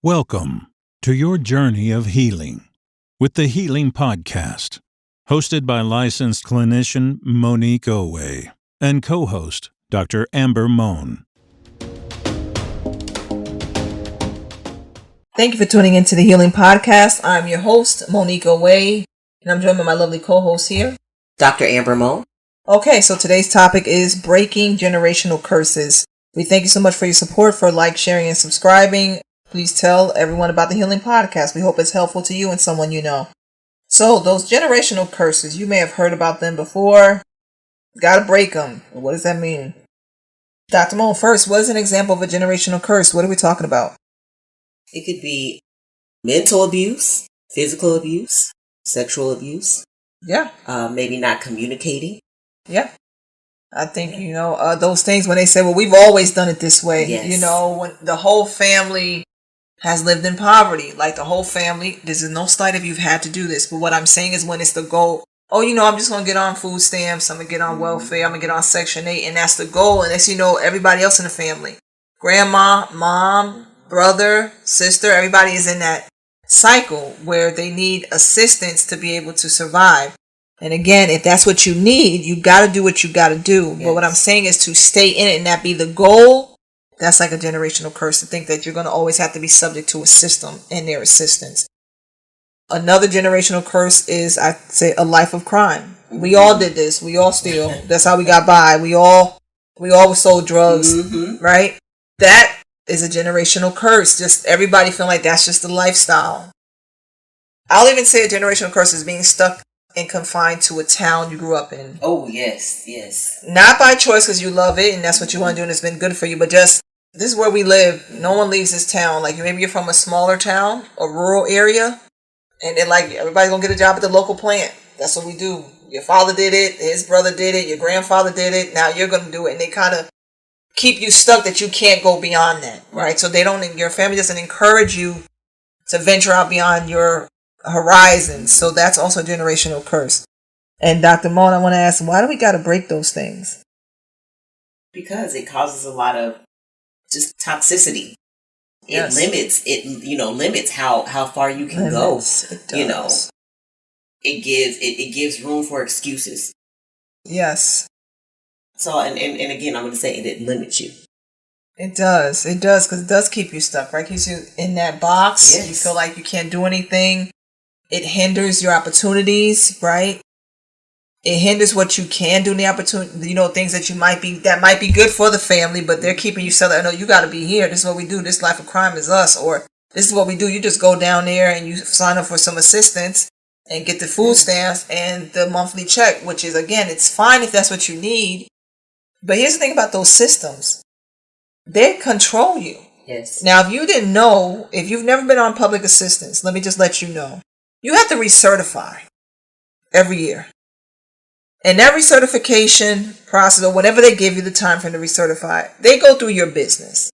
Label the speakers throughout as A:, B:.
A: Welcome to your journey of healing with the Healing Podcast, hosted by licensed clinician Monique Owe and co-host Dr. Amber Mohn.
B: Thank you for tuning into the Healing Podcast. I'm your host, Monique Owe, and I'm joined by my lovely co-host here,
C: Dr. Amber Mohn.
B: Okay, so today's topic is breaking generational curses. We thank you so much for your support, for sharing, and subscribing. Please tell everyone about the Healing Podcast. We hope it's helpful to you and someone you know. So, those generational curses, you may have heard about them before. Gotta break them. What does that mean? Dr. Mohn, first, what is an example of a generational curse? What are we talking about?
C: It could be mental abuse, physical abuse, sexual abuse.
B: Yeah.
C: Maybe not communicating.
B: Yeah. I think, those things when they say, well, we've always done it this way.
C: Yes.
B: When the whole family has lived in poverty, like the whole family, this is no slight if you've had to do this, but what I'm saying is when it's the goal, I'm just going to get on food stamps, I'm going to get on welfare, I'm going to get on Section 8, and that's the goal, and that's, everybody else in the family. Grandma, mom, brother, sister, everybody is in that cycle where they need assistance to be able to survive. And again, if that's what you need, you got to do what you got to do. Yes. But what I'm saying is to stay in it and that be the goal. That's like a generational curse, to think that you're going to always have to be subject to a system and their assistance. Another generational curse is, I'd say, a life of crime. We all did this. We all steal. That's how we got by. We all sold drugs, right? That is a generational curse. Just everybody feeling like that's just the lifestyle. I'll even say a generational curse is being stuck and confined to a town you grew up in.
C: Oh, yes, yes.
B: Not by choice because you love it and that's what you want to do and it's been good for you, but just, this is where we live. No one leaves this town. Like, maybe you're from a smaller town, a rural area, and then, like, everybody's going to get a job at the local plant. That's what we do. Your father did it, his brother did it, your grandfather did it, now you're going to do it. And they kind of keep you stuck that you can't go beyond that, right? So your family doesn't encourage you to venture out beyond your horizons. So that's also a generational curse. And Dr. Mohn, I want to ask, why do we got to break those things?
C: Because it causes a lot of just toxicity.
B: Yes.
C: Limits how far you can go.
B: It does.
C: It gives room for excuses.
B: Yes.
C: So and again, I'm going to say it limits you.
B: It does because it does keep you stuck, right? Keeps you in that box.
C: Yes.
B: You feel like you can't do anything. It hinders your opportunities, right? It hinders what you can do in the opportunity, things that might be good for the family, but they're keeping you so that, no, you got to be here. This is what we do. This life of crime is us. Or this is what we do. You just go down there and you sign up for some assistance and get the food stamps and the monthly check, which is, again, it's fine if that's what you need. But here's the thing about those systems. They control you.
C: Yes.
B: Now, if you didn't know, if you've never been on public assistance, let me just let you know. You have to recertify every year. And that recertification process, or whenever they give you the time for them to recertify, they go through your business.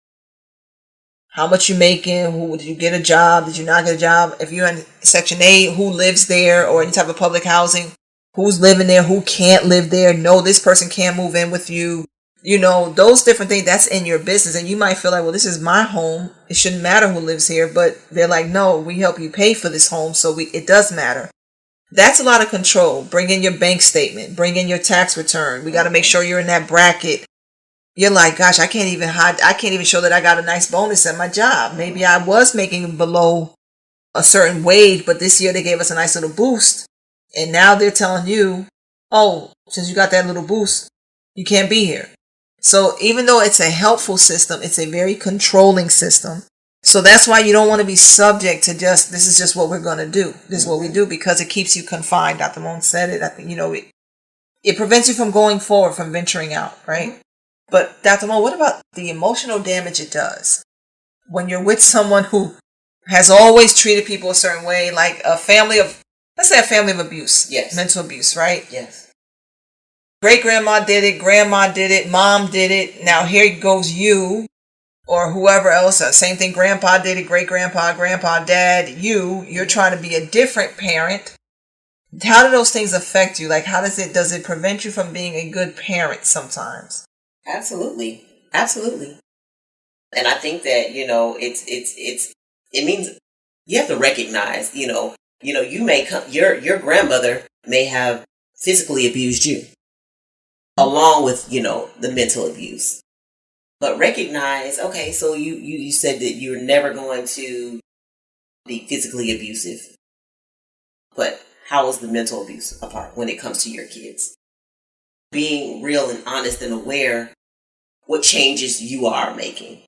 B: How much you making? Did you get a job? Did you not get a job? If you're in Section 8, who lives there? Or any type of public housing, who's living there? Who can't live there? No, this person can't move in with you. Those different things, that's in your business. And you might feel like, well, this is my home. It shouldn't matter who lives here. But they're like, no, we help you pay for this home. So it does matter. That's a lot of control. Bring in your bank statement. Bring in your tax return. We got to make sure you're in that bracket. You're like, gosh, I can't even show that I got a nice bonus at my job. Maybe I was making below a certain wage, but this year they gave us a nice little boost. And now they're telling you, oh, since you got that little boost, you can't be here. So even though it's a helpful system, it's a very controlling system. So that's why you don't want to be subject to this is just what we're going to do. This is what we do because it keeps you confined. Dr. Mohn said it. I think, it prevents you from going forward, from venturing out, right? But Dr. Mohn, what about the emotional damage it does? When you're with someone who has always treated people a certain way, like let's say a family of abuse.
C: Yes.
B: Mental abuse, right?
C: Yes.
B: Great-grandma did it, grandma did it, mom did it. Now here goes you or whoever else. Same thing, grandpa did it, great-grandpa, grandpa, dad, you're trying to be a different parent. How do those things affect you? Like, does it prevent you from being a good parent sometimes?
C: Absolutely. And I think that, it's it means you have to recognize, you may come, your grandmother may have physically abused you along with, the mental abuse. But recognize, okay, so you said that you're never going to be physically abusive. But how is the mental abuse apart when it comes to your kids? Being real and honest and aware what changes you are making.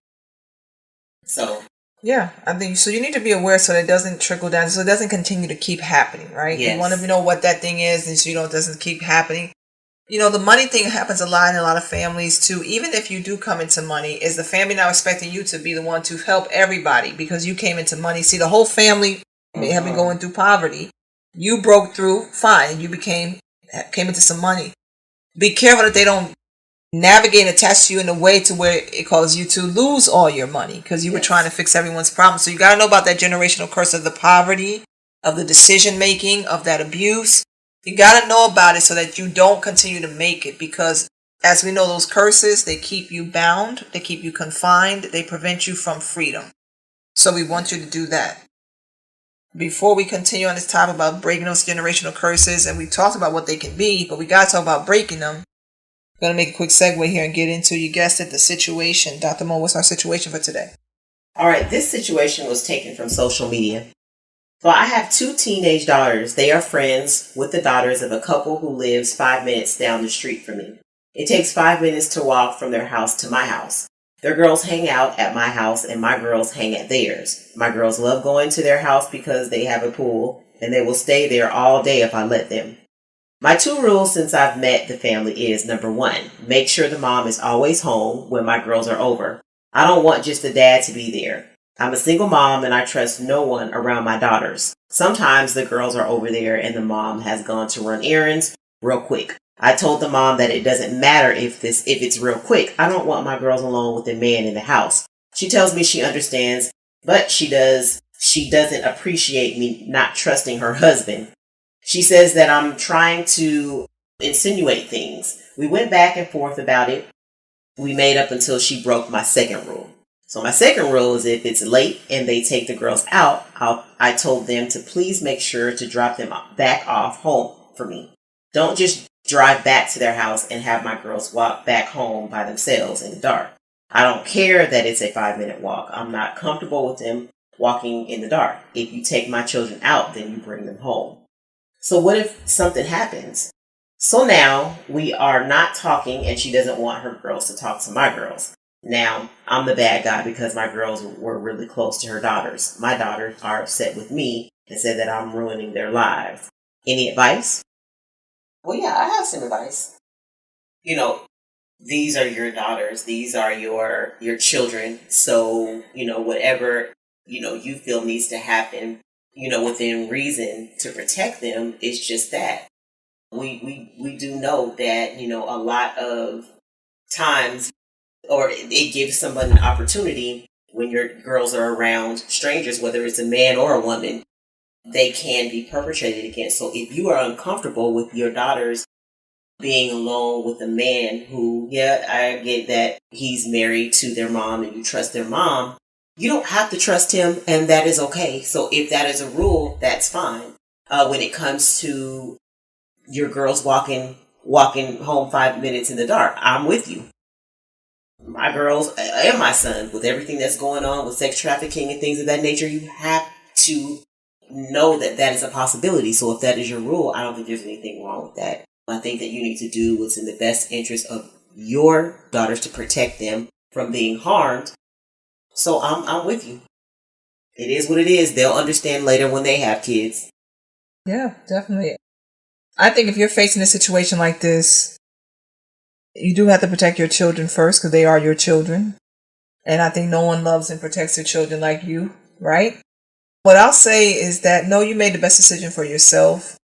C: So
B: yeah, I think so. You need to be aware so that it doesn't trickle down, so it doesn't continue to keep happening, right?
C: Yes.
B: You want to know what that thing is, and so it doesn't keep happening. The money thing happens a lot in a lot of families too. Even if you do come into money, is the family now expecting you to be the one to help everybody because you came into money? See, the whole family may have been going through poverty. You broke through, fine. You came into some money. Be careful that they don't navigate and attach to you in a way to where it causes you to lose all your money because you were trying to fix everyone's problems. So you got to know about that generational curse of the poverty, of the decision making, of that abuse. You got to know about it so that you don't continue to make it, because as we know, those curses, they keep you bound, they keep you confined, they prevent you from freedom. So we want you to do that. Before we continue on this topic about breaking those generational curses, and we talked about what they can be, but we got to talk about breaking them. I'm going to make a quick segue here and get into, you guessed it, the situation. Dr. Mohn, what's our situation for today?
C: All right, this situation was taken from social media. So I have 2 teenage daughters. They are friends with the daughters of a couple who lives 5 minutes down the street from me. It takes 5 minutes to walk from their house to my house. Their girls hang out at my house and my girls hang at theirs. My girls love going to their house because they have a pool and they will stay there all day if I let them. My 2 rules since I've met the family is, number 1, make sure the mom is always home when my girls are over. I don't want just the dad to be there. I'm a single mom and I trust no one around my daughters. Sometimes the girls are over there and the mom has gone to run errands real quick. I told the mom that it doesn't matter if it's real quick. I don't want my girls alone with a man in the house. She tells me she understands, but she doesn't appreciate me not trusting her husband. She says that I'm trying to insinuate things. We went back and forth about it. We made up until she broke my second rule. So my second rule is if it's late and they take the girls out, I told them to please make sure to drop them back off home for me. Don't just drive back to their house and have my girls walk back home by themselves in the dark. I don't care that it's a 5-minute walk. I'm not comfortable with them walking in the dark. If you take my children out, then you bring them home. So what if something happens? So now we are not talking and she doesn't want her girls to talk to my girls. Now I'm the bad guy because my girls were really close to her daughters. My daughters are upset with me and said that I'm ruining their lives. Any advice? Well, yeah, I have some advice. These are your daughters. These are your children. So, whatever, you feel needs to happen, within reason to protect them, it's just that. We do know that, a lot of times, or it gives someone an opportunity when your girls are around strangers, whether it's a man or a woman, they can be perpetrated against. So if you are uncomfortable with your daughters being alone with a man who, I get that he's married to their mom and you trust their mom, you don't have to trust him, and that is okay. So if that is a rule, that's fine. When it comes to your girls walking home 5 minutes in the dark, I'm with you. My girls and my son, with everything that's going on with sex trafficking and things of that nature, you have to know that that is a possibility. So if that is your rule, I don't think there's anything wrong with that. I think that you need to do what's in the best interest of your daughters to protect them from being harmed. So I'm with you. It is what it is. They'll understand later when they have kids.
B: Yeah, definitely. I think if you're facing a situation like this, you do have to protect your children first because they are your children. And I think no one loves and protects their children like you, right? What I'll say is that, no, you made the best decision for yourself.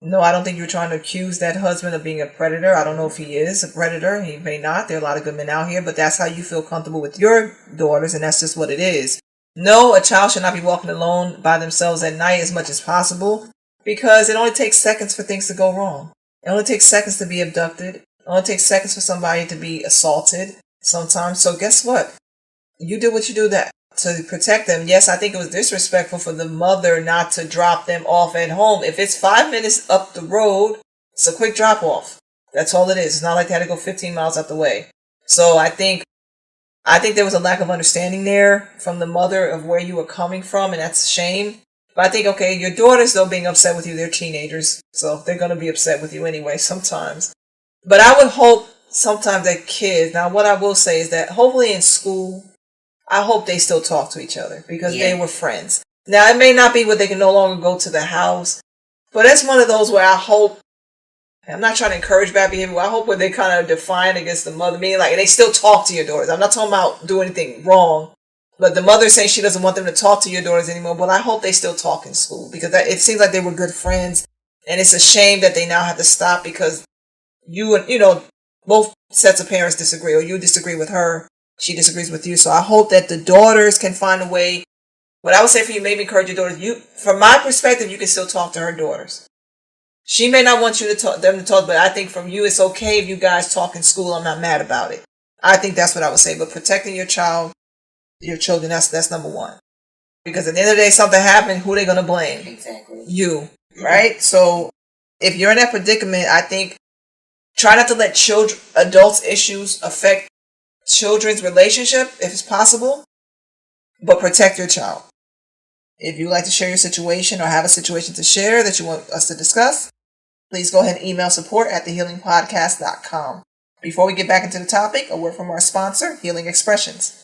B: No, I don't think you're trying to accuse that husband of being a predator. I don't know if he is a predator. He may not. There are a lot of good men out here, but that's how you feel comfortable with your daughters, and that's just what it is. No, a child should not be walking alone by themselves at night as much as possible, because it only takes seconds for things to go wrong. It only takes seconds to be abducted. It only takes seconds for somebody to be assaulted sometimes. So guess what? You did what you do that to protect them. Yes, I think it was disrespectful for the mother not to drop them off at home. If it's 5 minutes up the road, it's a quick drop off. That's all it is. It's not like they had to go 15 miles out the way. So I think there was a lack of understanding there from the mother of where you were coming from, and that's a shame. But I think, okay, your daughters, though, being upset with you, they're teenagers, so they're going to be upset with you anyway sometimes. But I would hope sometimes that kids, now what I will say is that hopefully in school, I hope they still talk to each other because they were friends. Now, it may not be where they can no longer go to the house, but that's one of those where I hope, I'm not trying to encourage bad behavior, I hope where they kind of defiant against the mother, meaning like they still talk to your daughters. I'm not talking about doing anything wrong, but the mother saying she doesn't want them to talk to your daughters anymore, but I hope they still talk in school because it seems like they were good friends, and it's a shame that they now have to stop because both sets of parents disagree, or you disagree with her, she disagrees with you. So I hope that the daughters can find a way. What I would say for you, maybe encourage your daughters. From my perspective, you can still talk to her daughters. She may not want you to talk, them to talk, but I think from you, it's okay if you guys talk in school. I'm not mad about it. I think that's what I would say. But protecting your children, that's number one. Because at the end of the day, something happened, who are they going to blame?
C: Exactly.
B: You, right? So if you're in that predicament, I think try not to let adults' issues affect children's relationship if it's possible, but protect your child. If you'd like to share your situation or have a situation to share that you want us to discuss, please go ahead and email support@thehealingpodcast.com. Before we get back into the topic, a word from our sponsor, Healing Expressions.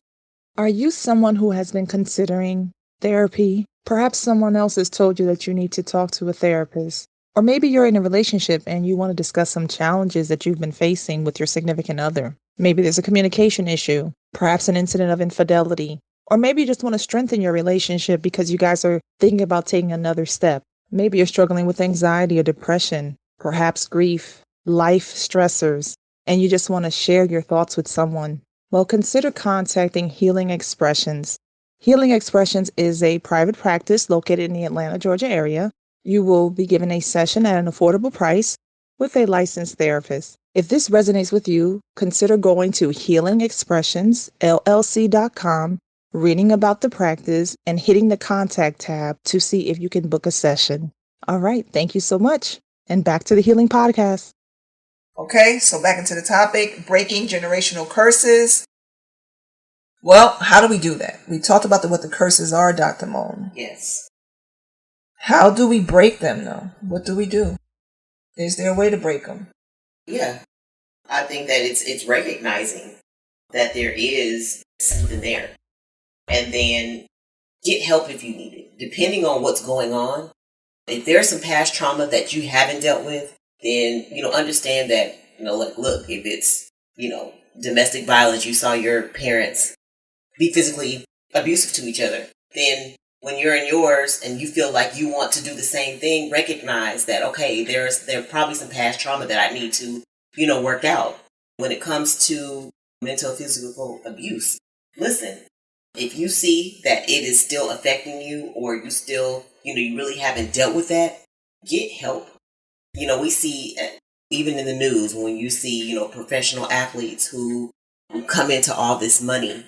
D: Are you someone who has been considering therapy? Perhaps someone else has told you that you need to talk to a therapist. Or maybe you're in a relationship and you want to discuss some challenges that you've been facing with your significant other. Maybe there's a communication issue, perhaps an incident of infidelity. Or maybe you just want to strengthen your relationship because you guys are thinking about taking another step. Maybe you're struggling with anxiety or depression, perhaps grief, life stressors, and you just want to share your thoughts with someone. Well, consider contacting Healing Expressions. Healing Expressions is a private practice located in the Atlanta, Georgia area. You will be given a session at an affordable price with a licensed therapist. If this resonates with you, consider going to healingexpressionsllc.com, reading about the practice, and hitting the contact tab to see if you can book a session. All right, thank you so much. And back to the Healing Podcast.
B: Okay, so back into the topic, breaking generational curses. Well, how do we do that? We talked about what the curses are, Dr. Mohn.
C: Yes.
B: How do we break them, though? What do we do? Is there a way to break them?
C: Yeah. I think that it's recognizing that there is something there. And then get help if you need it. Depending on what's going on. If there's some past trauma that you haven't dealt with, then, understand that, look, if it's, domestic violence, you saw your parents be physically abusive to each other, then when you're in yours and you feel like you want to do the same thing, recognize that, okay, there's probably some past trauma that I need to, work out. When it comes to mental physical abuse, listen, if you see that it is still affecting you or you still, you really haven't dealt with that, get help. We see, even in the news, when you see, professional athletes who come into all this money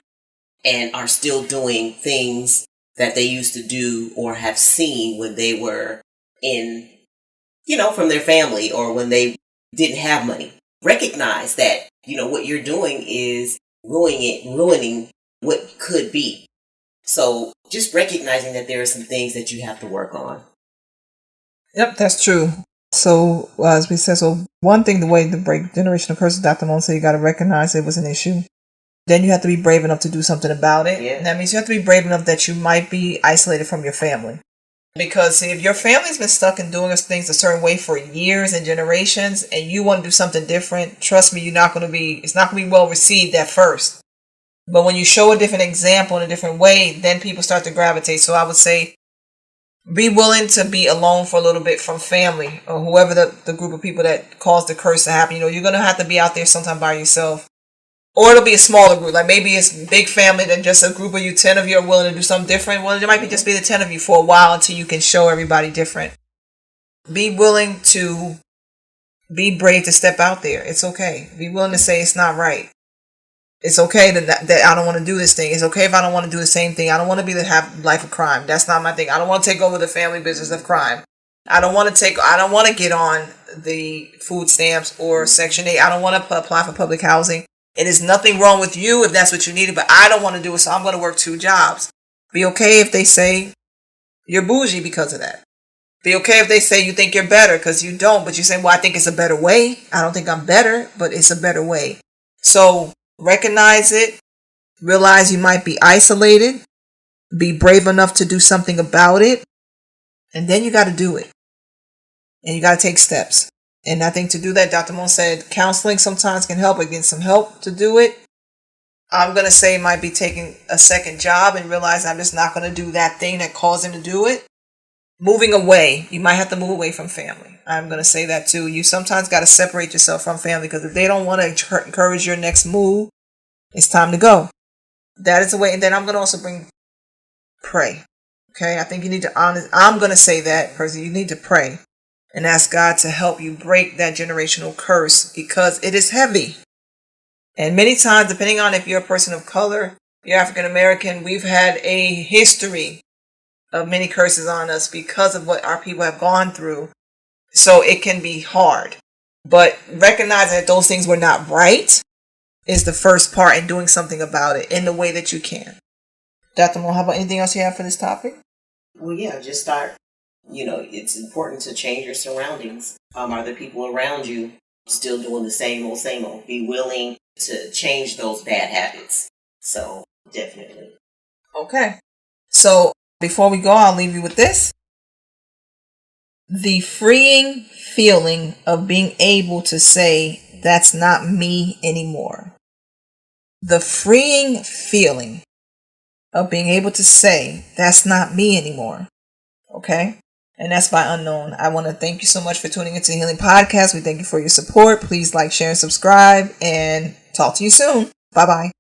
C: and are still doing things that they used to do or have seen when they were in, from their family or when they didn't have money. Recognize that, what you're doing is ruining what could be. So just recognizing that there are some things that you have to work on.
B: Yep, that's true. So, as we said, one thing, the way to break generational curses, Dr. Mohn said, you got to recognize it was an issue. Then you have to be brave enough to do something about it. Yeah. And that means you have to be brave enough that you might be isolated from your family. Because if your family's been stuck in doing things a certain way for years and generations, and you want to do something different, trust me, it's not going to be well received at first. But when you show a different example in a different way, then people start to gravitate. So I would say, be willing to be alone for a little bit from family or whoever the group of people that caused the curse to happen. You're going to have to be out there sometime by yourself. Or it'll be a smaller group. Like maybe it's a big family than just a group of you, 10 of you are willing to do something different. Well, it might be just be the 10 of you for a while until you can show everybody different. Be willing to be brave to step out there. It's okay. Be willing to say it's not right. It's okay that I don't want to do this thing. It's okay if I don't want to do the same thing. I don't want to have life of crime. That's not my thing. I don't want to take over the family business of crime. I don't want to get on the food stamps or Section 8. I don't want to apply for public housing. It is nothing wrong with you if that's what you needed, but I don't want to do it, so I'm going to work 2 jobs. Be okay if they say you're bougie because of that. Be okay if they say you think you're better because you don't, but you say, well, I think it's a better way. I don't think I'm better, but it's a better way. So recognize it. Realize you might be isolated. Be brave enough to do something about it. And then you got to do it. And you got to take steps. And I think to do that, Dr. Mohn said, counseling sometimes can help, but get some help to do it. I'm going to say it might be taking a second job and realize I'm just not going to do that thing that caused him to do it. Moving away. You might have to move away from family. I'm going to say that too. You sometimes got to separate yourself from family because if they don't want to encourage your next move, it's time to go. That is the way. And then I'm going to also pray. Okay. I think you need to I'm going to say that person. You need to pray and ask God to help you break that generational curse because it is heavy. And many times, depending on if you're a person of color, you're African American, we've had a history of many curses on us because of what our people have gone through. So it can be hard. But recognizing that those things were not right is the first part in doing something about it in the way that you can. Dr. Mohn, how about anything else you have for this topic?
C: Well, yeah, just start. It's important to change your surroundings. Are the people around you still doing the same old? Be willing to change those bad habits. So, definitely.
B: Okay. So, before we go, I'll leave you with this. The freeing feeling of being able to say, that's not me anymore. The freeing feeling of being able to say, that's not me anymore. Okay? And that's by Unknown. I want to thank you so much for tuning into the Healing Podcast. We thank you for your support. Please like, share, and subscribe, and talk to you soon. Bye-bye.